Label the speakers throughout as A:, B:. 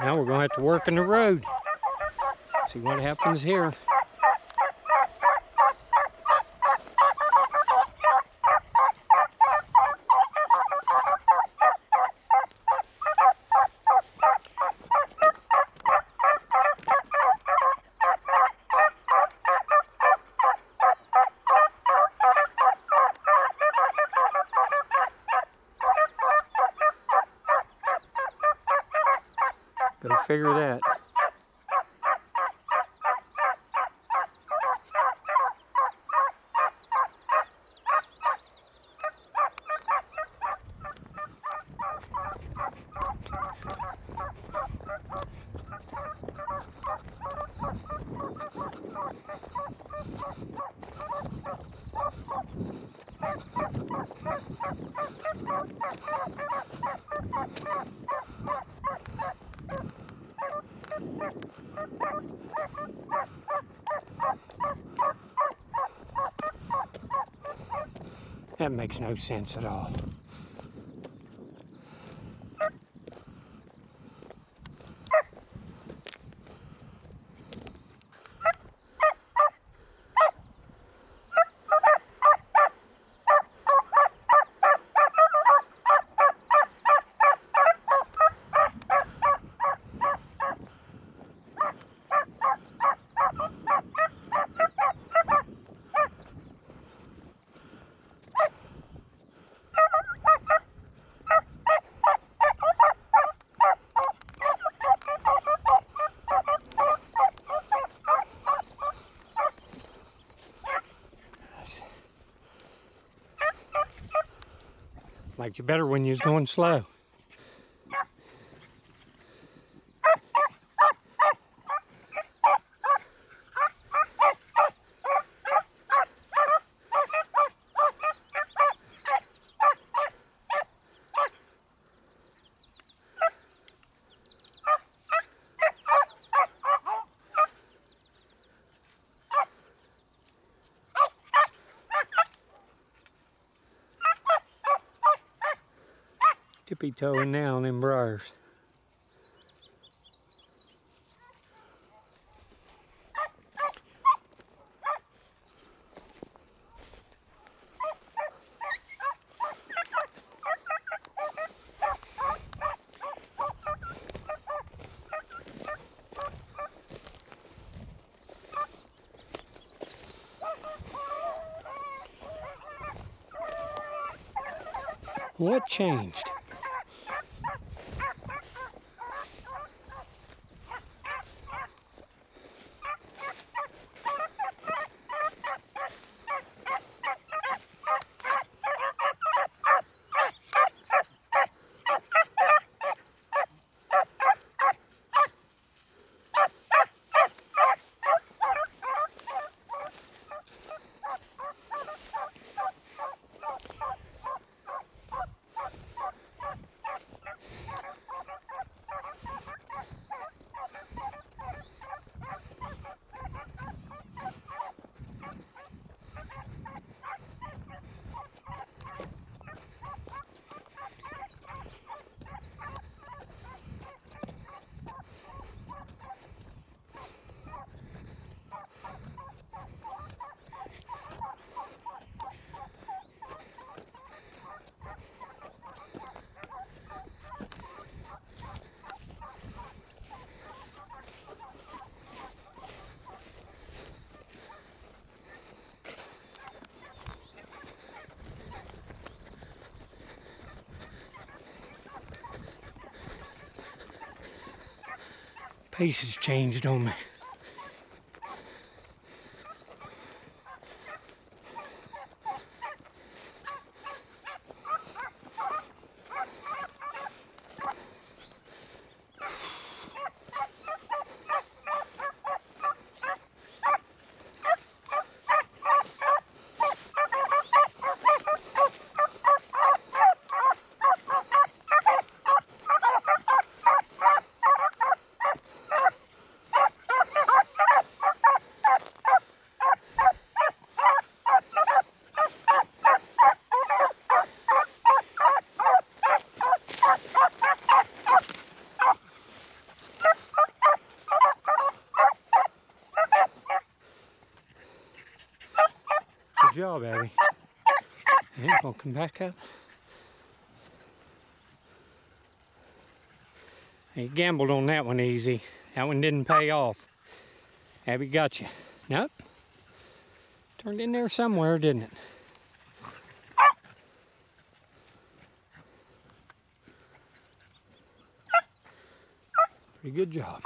A: Now we're going to have to work in the road. See what happens here. Better figure that. That makes no sense at all. Liked you better when you was going slow. Tippy-toeing now on them briars. What changed? Pace has changed on me. job, Abby. And we'll come back up. You gambled on that one easy. That one didn't pay off. Abby got you. Nope. Turned in there somewhere, didn't it? Pretty good job.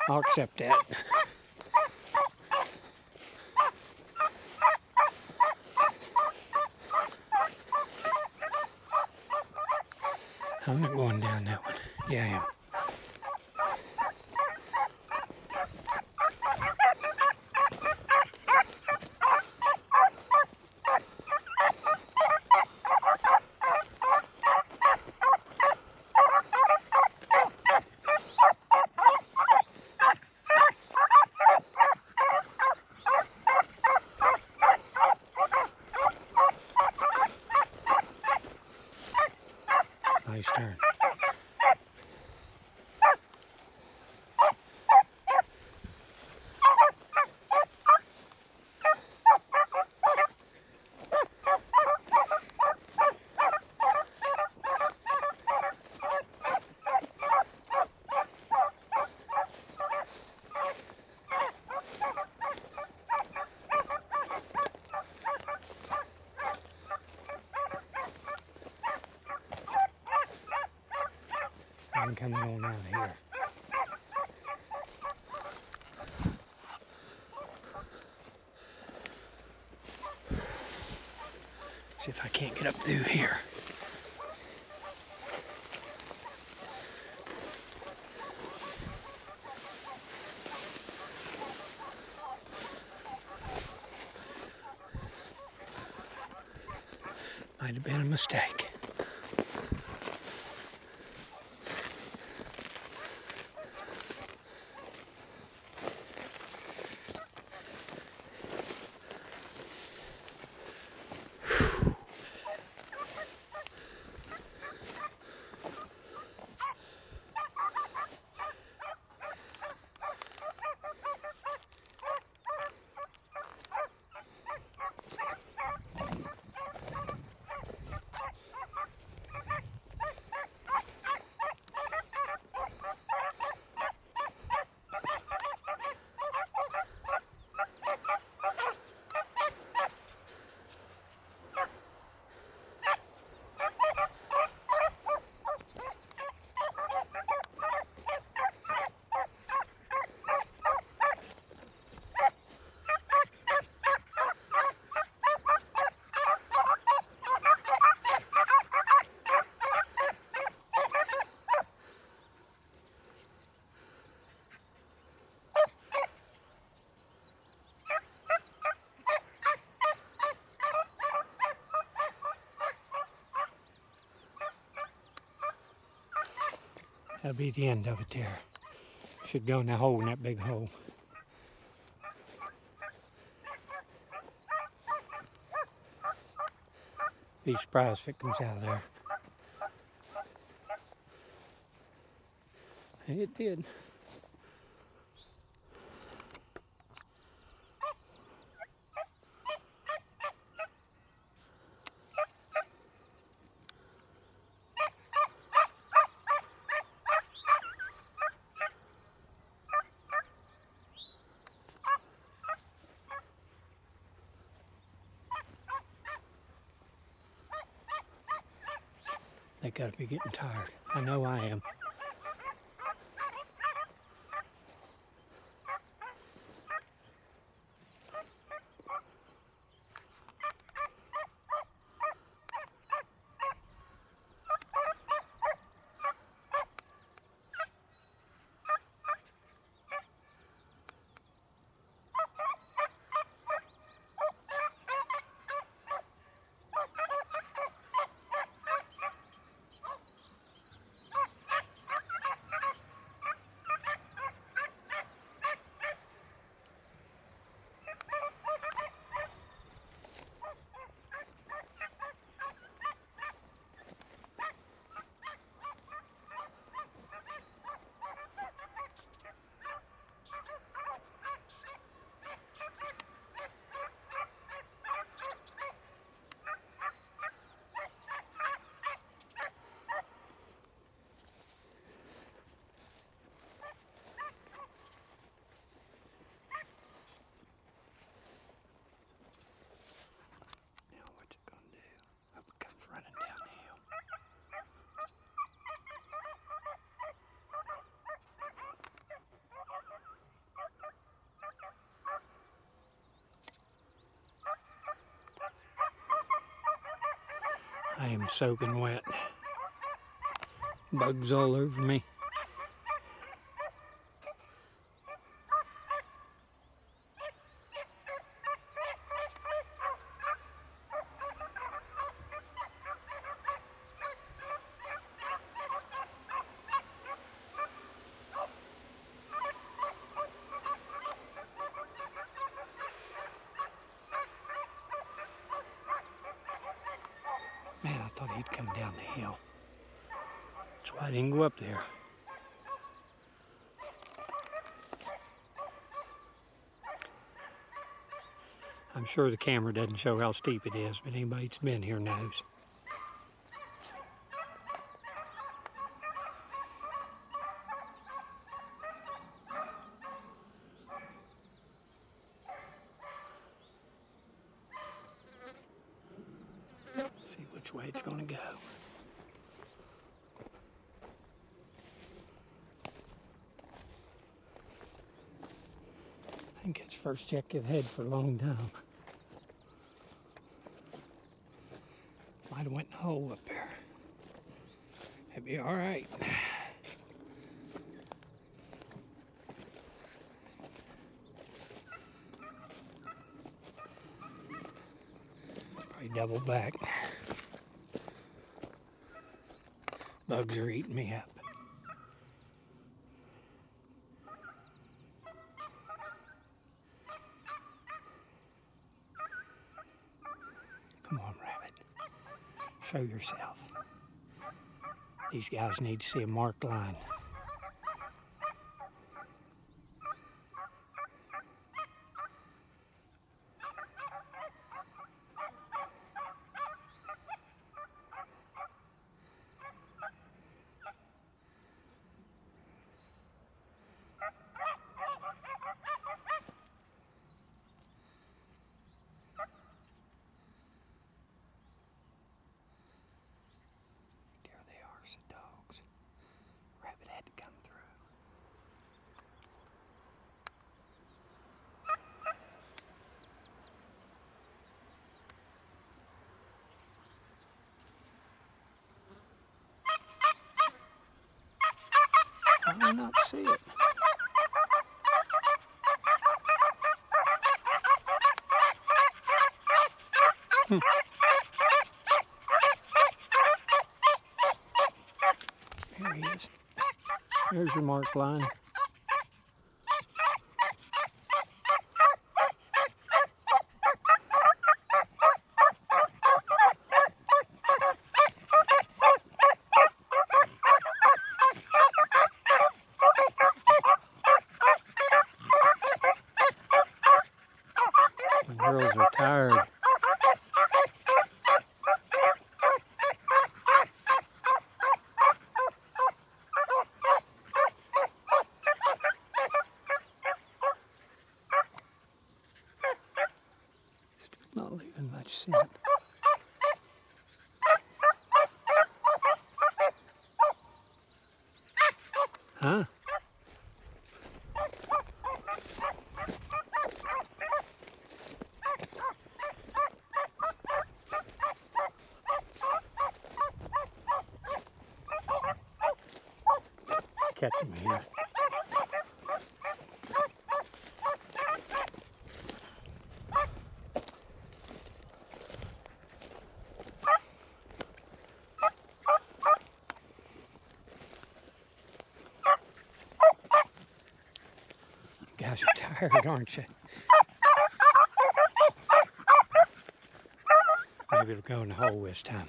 A: I'll accept that. I'm not going down that one. Yeah, I am. Nice turn. I'm coming on out of here. See if I can't get up through here. Might have been a mistake. That'll be the end of it there. Should go in that hole, in that big hole. Be surprised if it comes out of there. And it did. They gotta be getting tired. I know I am. I am soaking wet. Bugs all over me. Man, I thought he'd come down the hill. That's why I didn't go up there. I'm sure the camera doesn't show how steep it is, but anybody that's been here knows. See which way it's going to go. I think it's the first check I've had for a long time. Might have went in the hole up there. It'd be all right. Probably double back. Bugs are eating me up. Come on, rabbit. Show yourself. These guys need to see a marked line. I do not see it. There he is. There's your marked line. The girls are tired. Still not leaving much scent. Huh? Catch him here. You guys are tired, aren't you? Maybe it'll go in the hole this time.